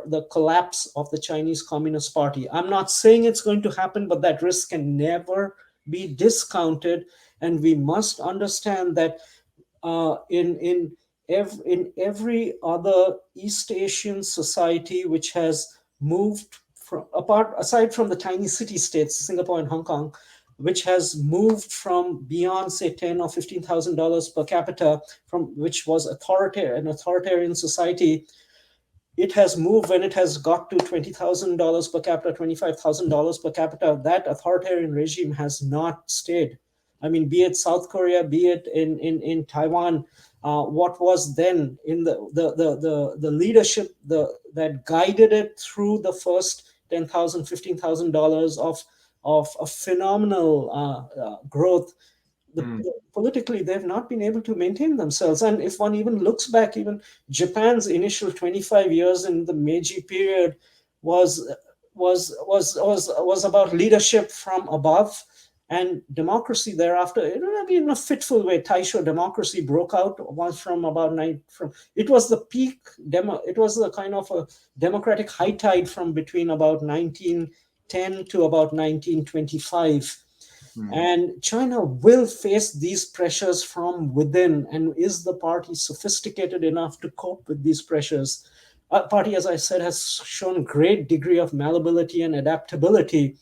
the collapse of the Chinese Communist Party. I'm not saying it's going to happen, but that risk can never be discounted. And we must understand that in every other East Asian society which has moved aside from the tiny city states, Singapore and Hong Kong, which has moved from beyond, say, $10,000 or $15,000 per capita, from which was an authoritarian society. It has moved when it has got to $20,000 per capita, $25,000 per capita. That authoritarian regime has not stayed. I mean, be it South Korea, be it in Taiwan, what was then in the leadership that guided it through the first $10,000, $15,000 of a phenomenal growth. Politically, they've not been able to maintain themselves. And if one even looks back, even Japan's initial 25 years in the Meiji period was about leadership from above and democracy thereafter. In a fitful way, Taisho democracy broke out from about it was the peak it was the kind of a democratic high tide from between about 1910 to about 1925. And China will face these pressures from within. And is the party sophisticated enough to cope with these pressures? Our party, as I said, has shown great degree of malleability and adaptability.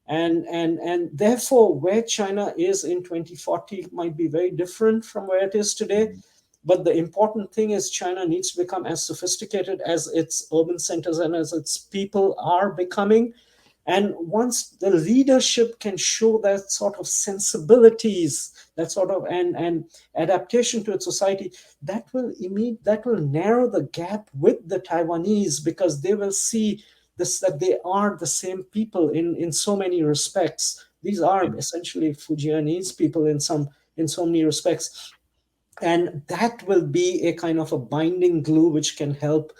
And therefore, where China is in 2040 might be very different from where it is today. But the important thing is China needs to become as sophisticated as its urban centers and as its people are becoming. And once the leadership can show that sort of sensibilities, that sort of and adaptation to its society, that will narrow the gap with the Taiwanese, because they will see that they are the same people in so many respects. These are essentially Fujianese people in so many respects. And that will be a kind of a binding glue which can help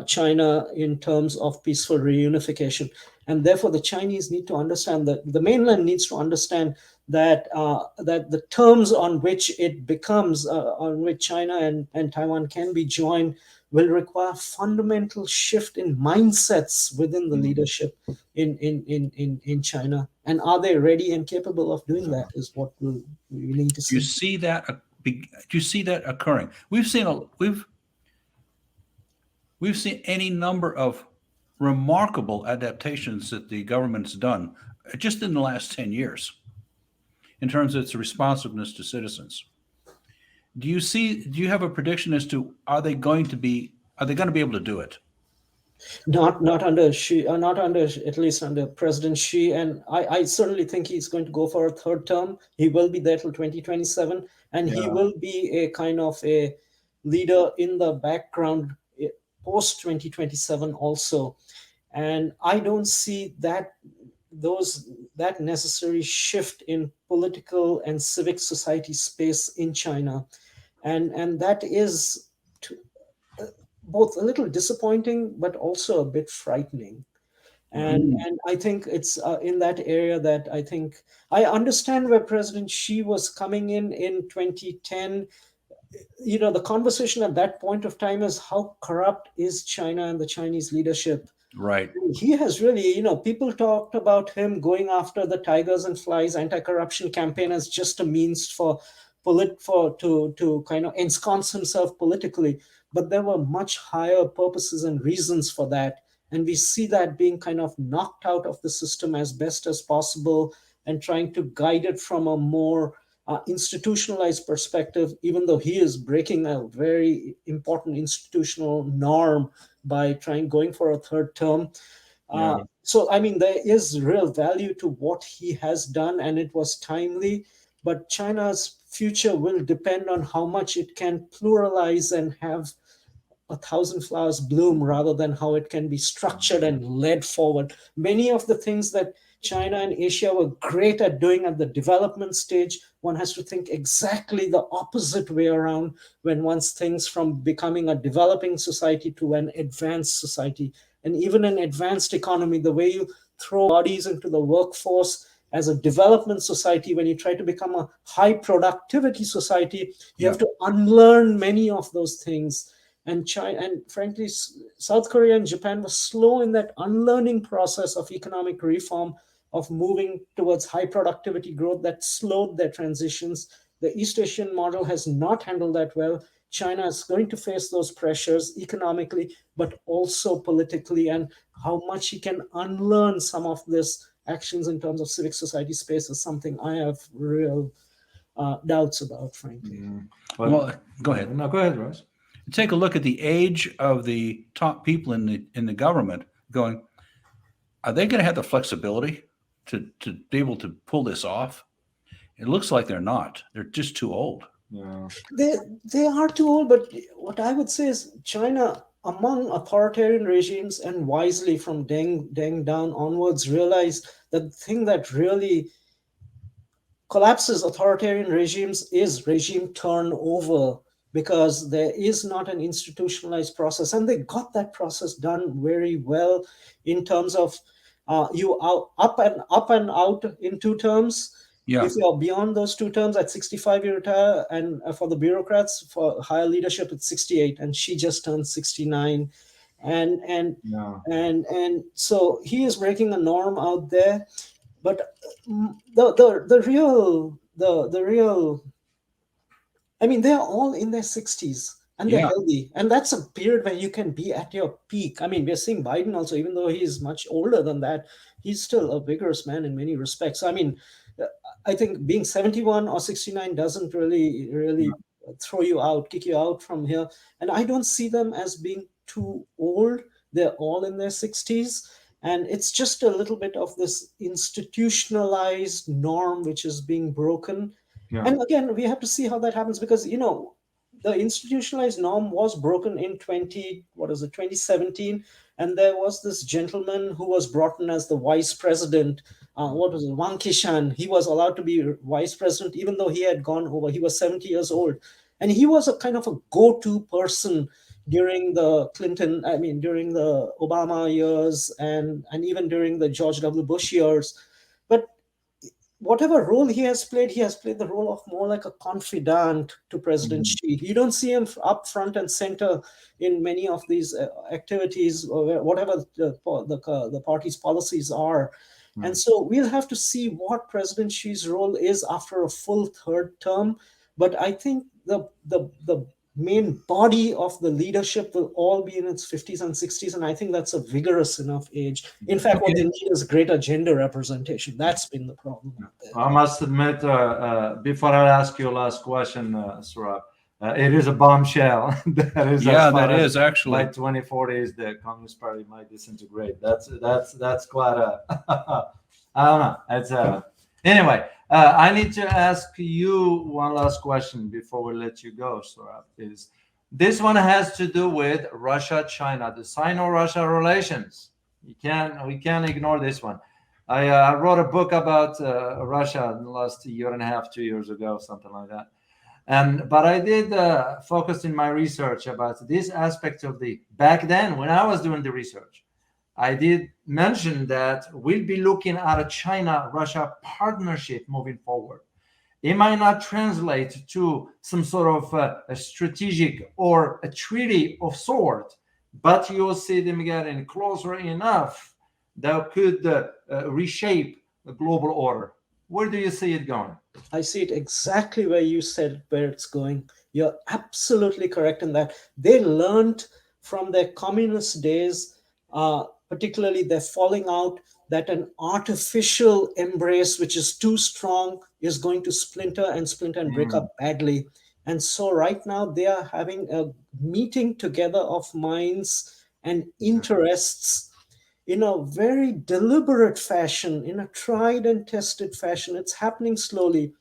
China in terms of peaceful reunification. And therefore, the Chinese need to understand that the mainland needs to understand that the terms on which it becomes, on which China and Taiwan can be joined, will require fundamental shift in mindsets within the leadership in China. And are they ready and capable of doing that? Is what we need to see. You see that Do you see that occurring? We've seen any number of remarkable adaptations that the government's done just in the last 10 years in terms of its responsiveness to citizens. Do you have a prediction as to are they going to be able to do it? Not under Xi, not under, at least under President Xi, and I certainly think he's going to go for a third term. He will be there till 2027, and he will be a kind of a leader in the background post 2027 also. And I don't see that necessary shift in political and civic society space in China, and that is both a little disappointing but also a bit frightening. And I think it's in that area that I think I understand where President Xi was coming in 2010. The conversation at that point of time is how corrupt is China and the Chinese leadership. Right. He has really, people talked about him going after the tigers and flies anti-corruption campaign as just a means to kind of ensconce himself politically. But there were much higher purposes and reasons for that. And we see that being kind of knocked out of the system as best as possible and trying to guide it from a more institutionalized perspective, even though he is breaking a very important institutional norm by going for a third term. So, I mean, there is real value to what he has done, and it was timely. But China's future will depend on how much it can pluralize and have 1,000 flowers bloom rather than how it can be structured and led forward. Many of the things that China and Asia were great at doing at the development stage, one has to think exactly the opposite way around when one's things from becoming a developing society to an advanced society. And even an advanced economy, the way you throw bodies into the workforce as a development society, when you try to become a high productivity society, you have to unlearn many of those things. And China, and frankly, South Korea and Japan were slow in that unlearning process of economic reform, of moving towards high productivity growth that slowed their transitions. The East Asian model has not handled that well. China is going to face those pressures economically, but also politically, and how much he can unlearn some of this actions in terms of civic society space is something I have real doubts about, frankly. Well, go ahead. No, go ahead, Ross. Take a look at the age of the top people in the government. Going, are they going to have the flexibility to be able to pull this off? It looks like they're not. They're just too old. Yeah. They are too old, but what I would say is China, among authoritarian regimes, and wisely from Deng down onwards, realized that the thing that really collapses authoritarian regimes is regime turnover, because there is not an institutionalized process. And they got that process done very well in terms of you are up and out in 2 terms. Yeah. If you're beyond those 2 terms, at 65 you retire, and for the bureaucrats, for higher leadership, it's 68, and she just turned 69. And so he is breaking a norm out there. But the real I mean, they're all in their 60s and they're healthy. And that's a period when you can be at your peak. I mean, we're seeing Biden also, even though he's much older than that, he's still a vigorous man in many respects. I mean, I think being 71 or 69 doesn't really throw you out, kick you out from here. And I don't see them as being too old. They're all in their 60s. And it's just a little bit of this institutionalized norm which is being broken. Yeah. And again, we have to see how that happens, because, the institutionalized norm was broken in 2017. And there was this gentleman who was brought in as the vice president. Wang Qishan. He was allowed to be vice president, even though he had gone over. He was 70 years old. And he was a kind of a go-to person during the during the Obama years and even during the George W. Bush years. But whatever role he has played the role of more like a confidant to President Xi. You don't see him up front and center in many of these activities, or whatever the party's policies are. And so we'll have to see what President Xi's role is after a full 3rd term. But I think the main body of the leadership will all be in its 50s and 60s, and I think that's a vigorous enough age. In fact, what they need is greater gender representation. That's been the problem out there. I must admit, before I ask you last question, Saurabh, it is a bombshell. That is, Yeah, as far that as is actually. by 2040 the Communist Party might disintegrate. That's quite a I don't know. It's anyway. I need to ask you one last question before we let you go, Saurabh. Is this one has to do with Russia-China, the Sino-Russia relations. We can't ignore this one. I wrote a book about Russia in the last year and a half, 2 years ago, something like that. But I did focus in my research about this aspect of the back then when I was doing the research. I did mention that we'll be looking at a China-Russia partnership moving forward. It might not translate to some sort of a strategic or a treaty of sort, but you'll see them getting closer enough that could reshape the global order. Where do you see it going? I see it exactly where you said where it's going. You're absolutely correct in that. They learned from their communist days, particularly their falling out, that an artificial embrace, which is too strong, is going to splinter and break up badly. And so right now they are having a meeting together of minds and interests in a very deliberate fashion, in a tried and tested fashion. It's happening slowly.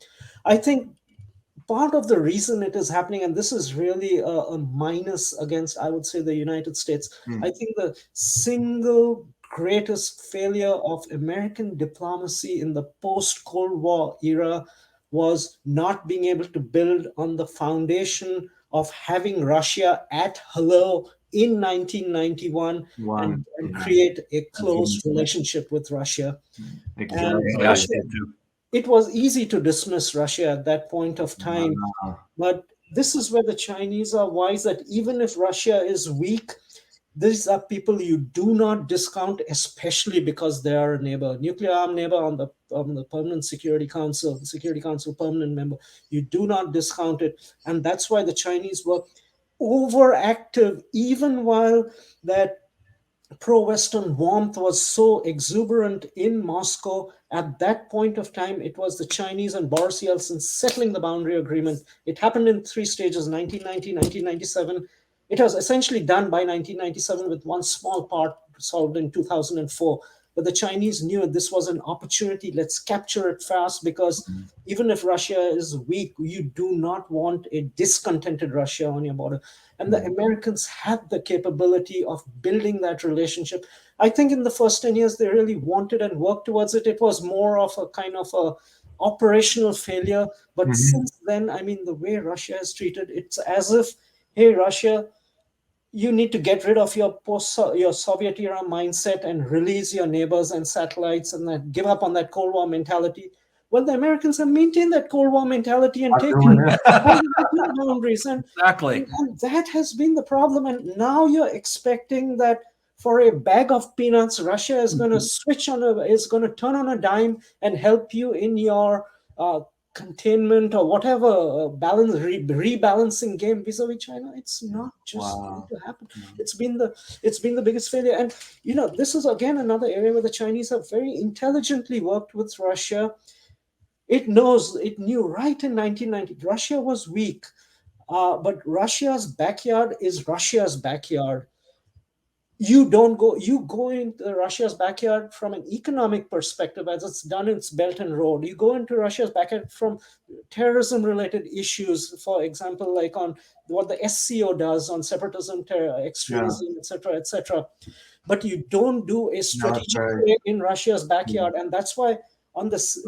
I think part of the reason it is happening, and this is really a minus against, I would say, the United States, I think the single greatest failure of American diplomacy in the post Cold War era was not being able to build on the foundation of having Russia at hello in 1991 and create a close relationship with Russia. Exactly. And Yeah, I Russia, did too. it was easy to dismiss Russia at that point of time. But this is where the Chinese are wise, that even if Russia is weak, these are people you do not discount, especially because they are a neighbor, nuclear armed neighbor on the permanent Security Council permanent member. You do not discount it. And that's why the Chinese were overactive, even while that pro-Western warmth was so exuberant in Moscow. At that point of time, it was the Chinese and Boris Yeltsin settling the boundary agreement. It happened in three stages: 1990, 1997. It was essentially done by 1997, with one small part solved in 2004. But the Chinese knew this was an opportunity. Let's capture it fast, because even if Russia is weak, you do not want a discontented Russia on your border. And the Americans had the capability of building that relationship. I think in the first 10 years, they really wanted and worked towards it. It was more of a kind of a operational failure. But since then, I mean, the way Russia is treated, it's as if, hey, Russia, you need to get rid of your Soviet era mindset and release your neighbors and satellites, and that, give up on that Cold War mentality. Well, the Americans have maintained that Cold War mentality and taken all the boundaries, and Exactly. that has been the problem. And now you're expecting that for a bag of peanuts, Russia is going to turn on a dime and help you in your containment or whatever rebalancing game vis-a-vis China. It's not just going to happen. It's been the biggest failure. And this is again another area where the Chinese have very intelligently worked with Russia. It knew right in 1990 Russia was weak, but Russia's backyard is Russia's backyard. You go into Russia's backyard from an economic perspective, as it's done in its Belt and Road. You go into Russia's backyard from terrorism related issues, for example, like on what the SCO does on separatism, extremism, etc., etc. But you don't do a strategic play in Russia's backyard. And that's why on this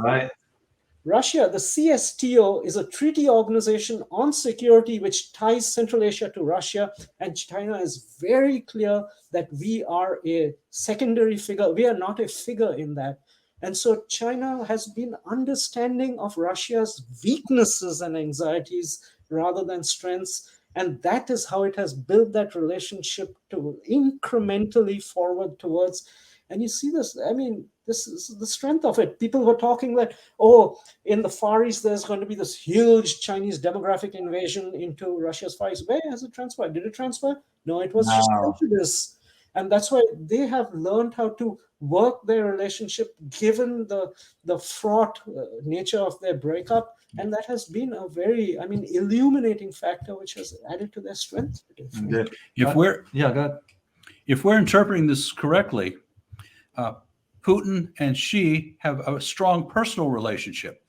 Russia, the CSTO is a treaty organization on security which ties Central Asia to Russia, and China is very clear that we are a secondary figure. We are not a figure in that. And so China has been understanding of Russia's weaknesses and anxieties rather than strengths. And that is how it has built that relationship to incrementally forward towards. And you see this, I mean, this is the strength of it. People were talking that, oh, in the Far East, there's going to be this huge Chinese demographic invasion into Russia's Far East. Where has it transferred? Did it transfer? No, it was just No. prejudice. And that's why they have learned how to work their relationship given the fraught nature of their breakup. And that has been a very, illuminating factor which has added to their strength. Indeed. If we're Yeah, go ahead. if we're interpreting this correctly, Putin and Xi have a strong personal relationship.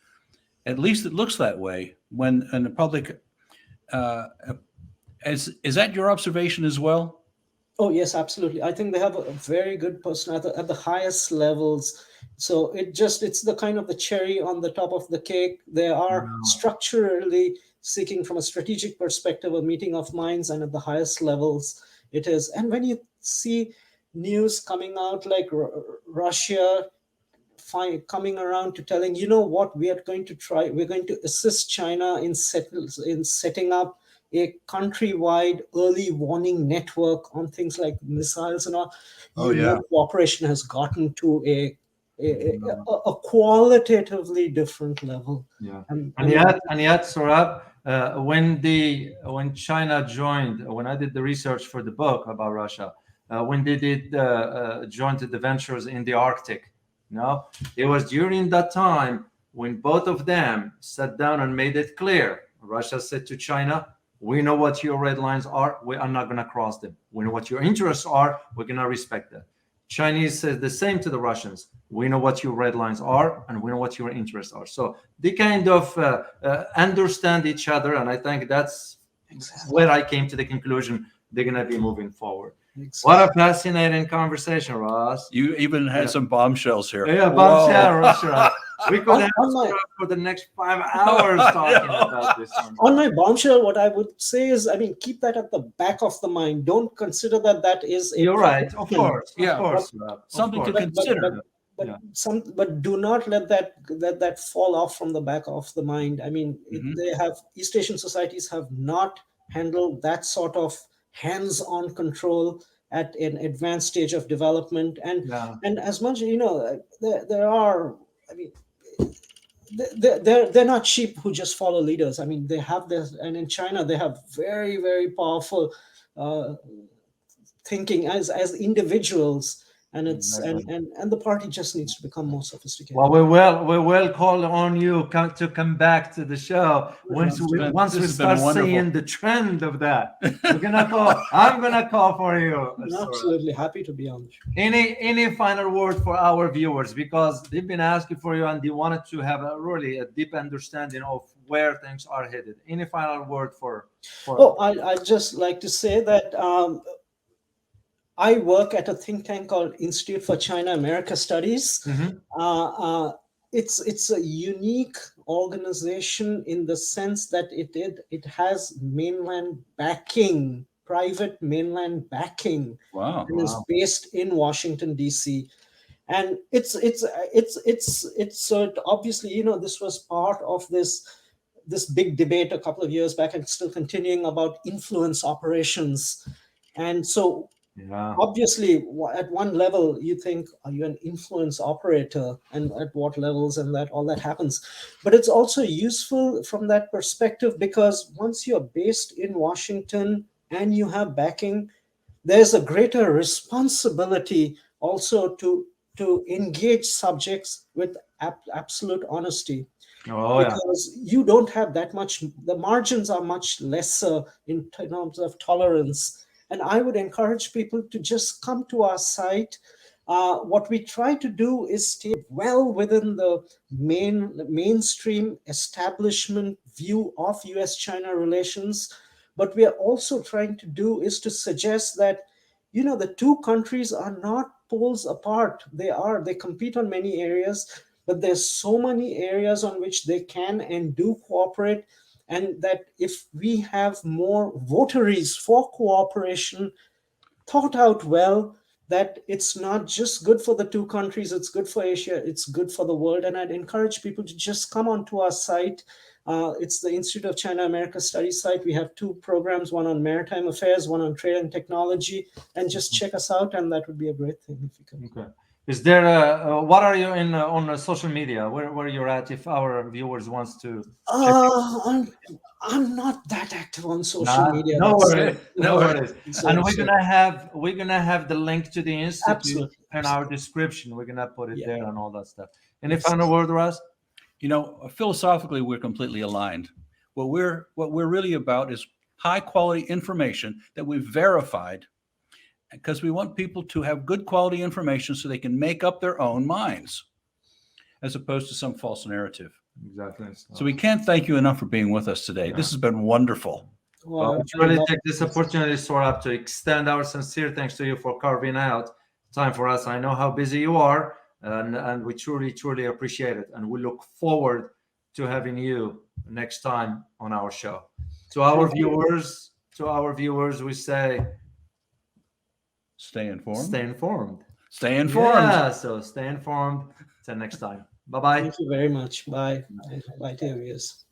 At least it looks that way when in the public. Is that your observation as well? Oh, yes, absolutely. I think they have a very good person at the highest levels. So it's the kind of the cherry on the top of the cake. They are structurally seeking from a strategic perspective a meeting of minds, and at the highest levels it is. And when you see news coming out like Russia coming around to telling, you know what, we're going to assist China in setting up a countrywide early warning network on things like missiles and all. Cooperation has gotten to a qualitatively different level. Yeah, and yet, Saurabh, when China joined, when I did the research for the book about Russia, when they did joint the ventures in the Arctic, it was during that time when both of them sat down and made it clear. Russia said to China, we know what your red lines are. We are not going to cross them. We know what your interests are. We're going to respect that. Chinese said the same to the Russians. We know what your red lines are, and we know what your interests are. So they kind of understand each other, and I think that's where I came to the conclusion they're going to be moving forward. Exactly. What a fascinating conversation, Ross. You even had some bombshells here. Yeah, bombshell. We could have for the next 5 hours talking about this one. On my bombshell, what I would say is, keep that at the back of the mind. Don't consider that is a... You're right, of course. Yeah, of course. Something to consider. But do not let that fall off from the back of the mind. East Asian societies have not handled that sort of hands-on control at an advanced stage of development, and as much there are. They're not sheep who just follow leaders. They have this, and in China they have very, very powerful thinking as individuals. And it's and the party just needs to become more sophisticated. Well, we will call on you to come back to the show once we start seeing the trend of that. We're gonna call. I'm gonna call for you. Absolutely happy to be on the show. Any final word for our viewers, because they've been asking for you and they wanted to have a deep understanding of where things are headed. Any final word for? I'd just like to say that. I work at a think tank called Institute for China-America Studies. Mm-hmm. It's a unique organization in the sense that it has mainland backing, private mainland backing. Wow! And is based in Washington D.C. And it's obviously this was part of this big debate a couple of years back and still continuing about influence operations, and so. Yeah. Obviously, at one level, you think, are you an influence operator, and at what levels, and that all that happens. But it's also useful from that perspective because once you're based in Washington and you have backing, there's a greater responsibility also to engage subjects with absolute honesty. Because you don't have that much, the margins are much lesser in terms of tolerance. And I would encourage people to just come to our site. What we try to do is stay well within the mainstream establishment view of US-China relations. But we are also trying to do is to suggest that, the two countries are not poles apart. They compete on many areas, but there's so many areas on which they can and do cooperate. And that if we have more votaries for cooperation thought out well, that it's not just good for the two countries, it's good for Asia, it's good for the world. And I'd encourage people to just come onto our site. It's the Institute of China-America Studies site. We have two programs, one on maritime affairs, one on trade and technology, and just check us out. And that would be a great thing if you can. Okay. Is there what are you in on social media? Where you're at? If our viewers wants to check. I'm not that active on social Nah, media. no That's worries, no worries. And so, so we're gonna have the link to the institute absolutely. in our description. We're gonna put it Yeah. there and all that stuff. Any Yes. final word, Russ? You know, philosophically, we're completely aligned. What we're really about is high quality information that we've verified, because we want people to have good quality information so they can make up their own minds, as opposed to some false narrative. Exactly. So we can't thank you enough for being with us today. This has been wonderful. Well, Well, we really take this opportunity, Sourabh, to extend our sincere thanks to you for carving out time for us. I know how busy you are, and we truly, truly appreciate it. And we look forward to having you next time on our show. To our viewers, we say, Stay informed. stay informed. Stay informed. Yeah, so stay informed. Till next time. Bye bye. thank you very much. Bye. Bye, dear viewers.